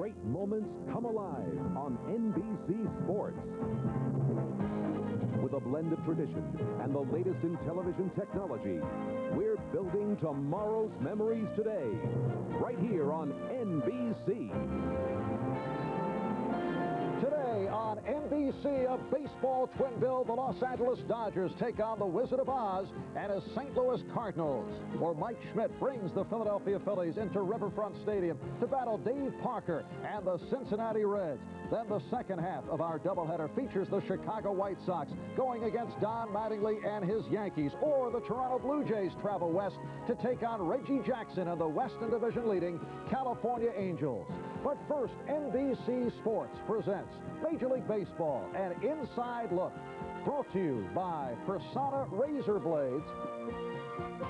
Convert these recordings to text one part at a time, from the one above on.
great moments come alive on NBC Sports. With a blend of tradition and the latest in television technology, we're building tomorrow's memories today, right here on NBC. Today on NBC, a baseball twin bill, the Los Angeles Dodgers take on the Wizard of Oz and his St. Louis Cardinals. Or Mike Schmidt brings the Philadelphia Phillies into Riverfront Stadium to battle Dave Parker and the Cincinnati Reds. Then the second half of our doubleheader features the Chicago White Sox going against Don Mattingly and his Yankees. Or the Toronto Blue Jays travel west to take on Reggie Jackson and the Western Division leading California Angels. But first, NBC Sports presents Major League Baseball, an inside look, brought to you by Persona Razor Blades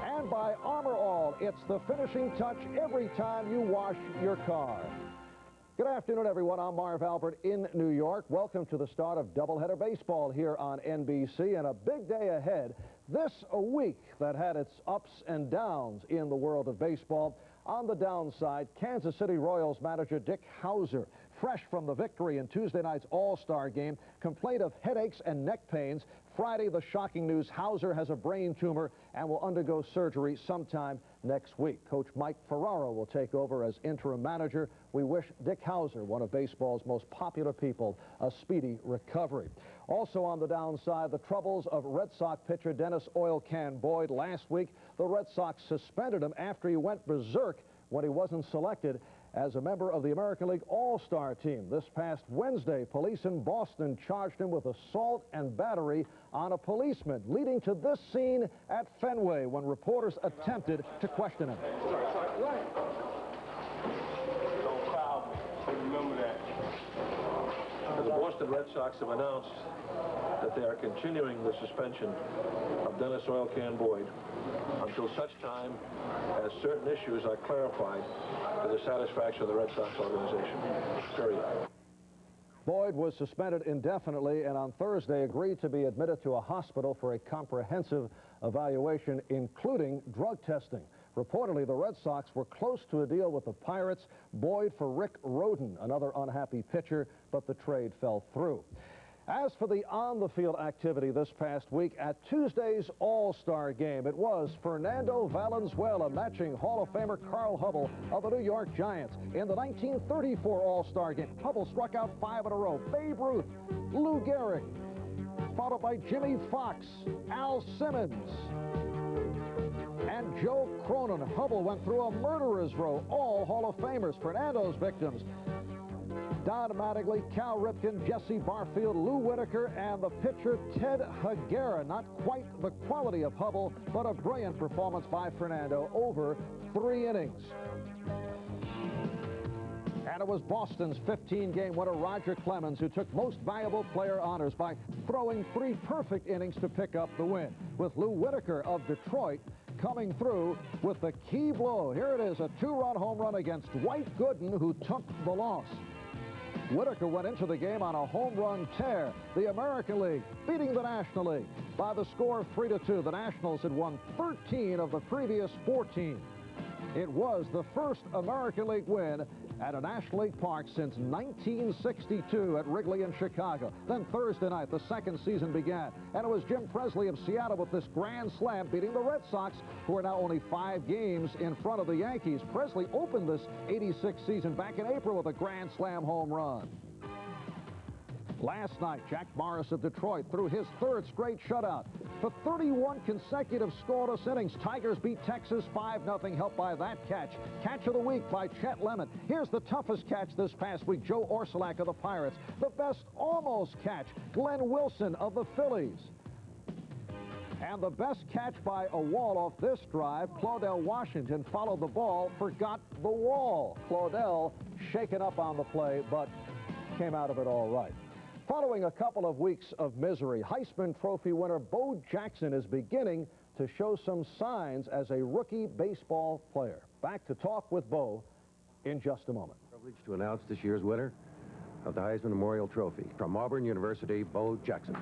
and by Armor All. It's the finishing touch every time you wash your car. Good afternoon, everyone. I'm Marv Albert in New York. Welcome to the start of doubleheader baseball here on NBC, and a big day ahead. This a week that had its ups and downs in the world of baseball. On the downside, Kansas City Royals manager Dick Howser, fresh from the victory in Tuesday night's All-Star game, complained of headaches and neck pains. Friday, the shocking news, Howser has a brain tumor and will undergo surgery sometime next week. Coach Mike Ferraro will take over as interim manager. We wish Dick Howser, one of baseball's most popular people, a speedy recovery. Also on the downside, the troubles of Red Sox pitcher Dennis Oil Can Boyd. Last week, the Red Sox suspended him after he went berserk when he wasn't selected as a member of the American League All-Star team. This past Wednesday, police in Boston charged him with assault and battery on a policeman, leading to this scene at Fenway when reporters attempted to question him. Don't foul me. Remember that. The Boston Red Sox have announced that they are continuing the suspension of Dennis Oil Can Boyd until such time as certain issues are clarified to the satisfaction of the Red Sox organization. Period. Boyd was suspended indefinitely and on Thursday agreed to be admitted to a hospital for a comprehensive evaluation, including drug testing. Reportedly, the Red Sox were close to a deal with the Pirates. Boyd for Rick Rhoden, another unhappy pitcher, but the trade fell through. As for the on-the-field activity this past week at Tuesday's All-Star game, it was Fernando Valenzuela matching Hall of Famer Carl Hubbell of the New York Giants. In the 1934 All-Star game, Hubbell struck out 5 in a row. Babe Ruth, Lou Gehrig, followed by Jimmy Fox, Al Simmons, and Joe Cronin. Hubbell went through a murderer's row, all Hall of Famers. Fernando's victims: Don Mattingly, Cal Ripken, Jesse Barfield, Lou Whitaker, and the pitcher Ted Higuera. Not quite the quality of Hubbell, but a brilliant performance by Fernando over 3 innings. And it was Boston's 15-game winner Roger Clemens who took Most Valuable Player honors by throwing 3 perfect innings to pick up the win, with Lou Whitaker of Detroit coming through with the key blow. Here it is, a 2-run home run against Dwight Gooden, who took the loss. Whitaker went into the game on a home run tear. The American League beating the National League by the score of 3-2. The Nationals had won 13 of the previous 14. It was the first American League win at a National League park since 1962 at Wrigley in Chicago. Then Thursday night, the second season began, and it was Jim Presley of Seattle with this grand slam beating the Red Sox, who are now only 5 games in front of the Yankees. Presley opened this '86 season back in April with a grand slam home run. Last night, Jack Morris of Detroit threw his 3rd straight shutout. For 31 consecutive scoreless innings, Tigers beat Texas 5-0, helped by that catch. Catch of the week by Chet Lemon. Here's the toughest catch this past week, Joe Orsulak of the Pirates. The best almost catch, Glenn Wilson of the Phillies. And the best catch by a wall off this drive, Claudell Washington followed the ball, forgot the wall. Claudell shaken up on the play, but came out of it all right. Following a couple of weeks of misery, Heisman Trophy winner Bo Jackson is beginning to show some signs as a rookie baseball player. Back to talk with Bo in just a moment. Privileged to announce this year's winner of the Heisman Memorial Trophy. From Auburn University, Bo Jackson.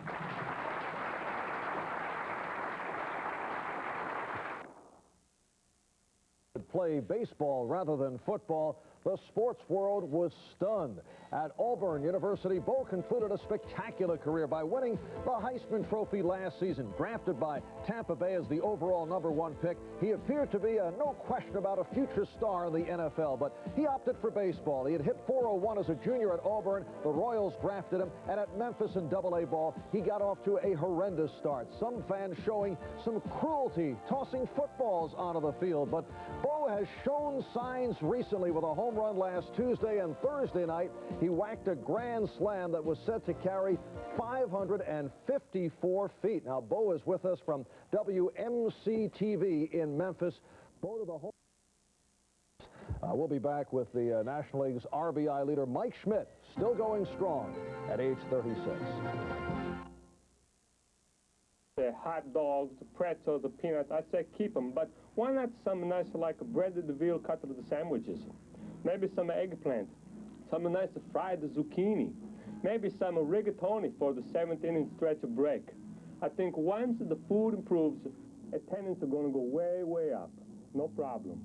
Play baseball rather than football. The sports world was stunned. At Auburn University, Bo concluded a spectacular career by winning the Heisman Trophy last season. Drafted by Tampa Bay as the overall #1 pick, he appeared to be no question about a future star in the NFL, but he opted for baseball. He had hit .401 as a junior at Auburn. The Royals drafted him, and at Memphis in AA ball, he got off to a horrendous start. Some fans showing some cruelty, tossing footballs onto the field, but Bo has shown signs recently with a home run last Tuesday, and Thursday night he whacked a grand slam that was set to carry 554 feet. Now, Bo is with us from WMC TV in Memphis. Bo to the home. We'll be back with the National League's RBI leader, Mike Schmidt, still going strong at age 36. The hot dogs, the pretzels, the peanuts, I say keep them, but why not some nice like breaded veal cut of the sandwiches? Maybe some eggplant, some nice fried zucchini, maybe some rigatoni for the 7th-inning stretch break. I think once the food improves, attendance are going to go way, way up. No problem.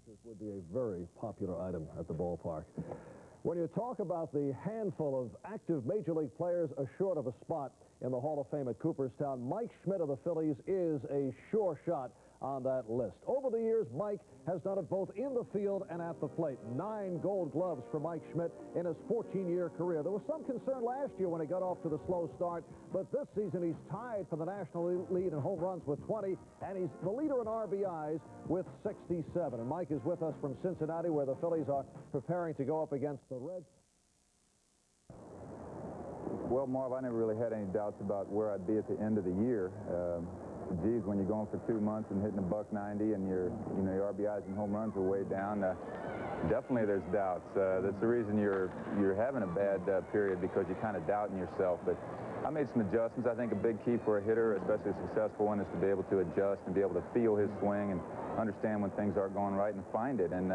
This would be a very popular item at the ballpark. When you talk about the handful of active Major League players ashort of a spot in the Hall of Fame at Cooperstown, Mike Schmidt of the Phillies is a sure shot on that list. Over the years, Mike has done it both in the field and at the plate. 9 Gold Gloves for Mike Schmidt in his 14-year career. There was some concern last year when he got off to the slow start, but this season he's tied for the national lead in home runs with 20, and he's the leader in RBIs with 67. And Mike is with us from Cincinnati, where the Phillies are preparing to go up against the Reds. Well, Marv, I never really had any doubts about where I'd be at the end of the year. Geez, when you're going for 2 months and hitting $190 and your RBIs and home runs are way down, definitely there's doubts. That's the reason you're having a bad period, because you're kind of doubting yourself. But I made some adjustments. I think a big key for a hitter, especially a successful one, is to be able to adjust and be able to feel his swing and understand when things aren't going right and find it. And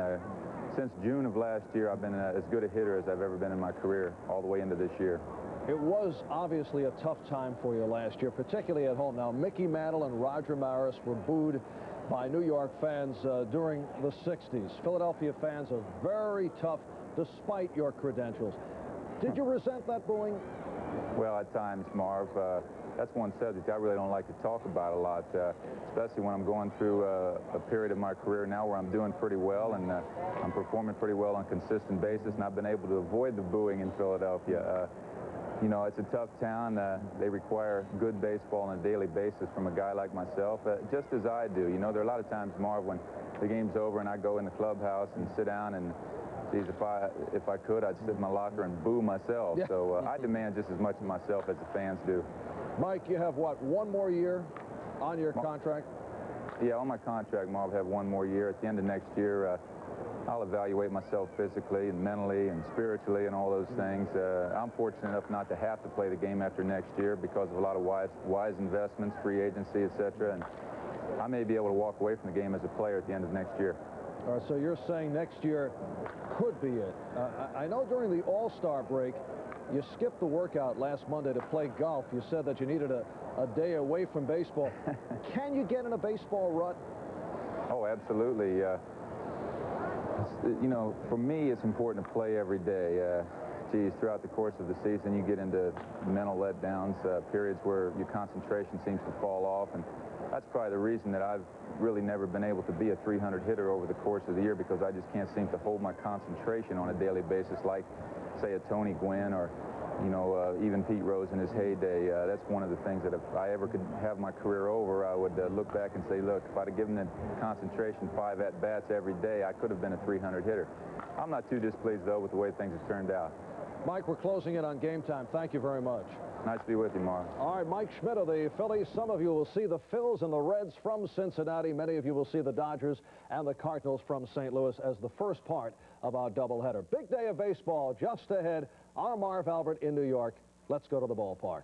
since June of last year, I've been as good a hitter as I've ever been in my career, all the way into this year. It was obviously a tough time for you last year, particularly at home. Now, Mickey Mantle and Roger Maris were booed by New York fans during the 60s. Philadelphia fans are very tough despite your credentials. Did you resent that booing? Well, at times, Marv. That's one subject I really don't like to talk about a lot, especially when I'm going through a period of my career now where I'm doing pretty well and I'm performing pretty well on a consistent basis, and I've been able to avoid the booing in Philadelphia. You know, it's a tough town. They require good baseball on a daily basis from a guy like myself, just as I do. You know, there are a lot of times, Marv, when the game's over and I go in the clubhouse and sit down, and geez, if I could, I'd sit in my locker and boo myself. Yeah. So I demand just as much of myself as the fans do. Mike, you have, what, 1 more year on your contract? Yeah, on my contract, Marv, I have 1 more year. At the end of next year, I'll evaluate myself physically and mentally and spiritually and all those things. I'm fortunate enough not to have to play the game after next year because of a lot of wise investments, free agency, etc. And I may be able to walk away from the game as a player at the end of next year. All right, so you're saying next year could be it. I know during the All-Star break, you skipped the workout last Monday to play golf. You said that you needed a day away from baseball. Can you get in a baseball rut? Oh, absolutely. You know, for me, it's important to play every day. Geez, throughout the course of the season, you get into mental letdowns, periods where your concentration seems to fall off, and that's probably the reason that I've really never been able to be a 300 hitter over the course of the year, because I just can't seem to hold my concentration on a daily basis like, say, a Tony Gwynn or, you know, even Pete Rose in his heyday. That's one of the things that if I ever could have my career over, I would look back and say, look, if I'd have given the concentration 5 at-bats every day, I could have been a 300 hitter. I'm not too displeased, though, with the way things have turned out. Mike, we're closing in on game time. Thank you very much. Nice to be with you, Marv. All right, Mike Schmidt of the Phillies. Some of you will see the Phils and the Reds from Cincinnati. Many of you will see the Dodgers and the Cardinals from St. Louis as the first part of our doubleheader. Big day of baseball just ahead. Our Marv Albert in New York. Let's go to the ballpark.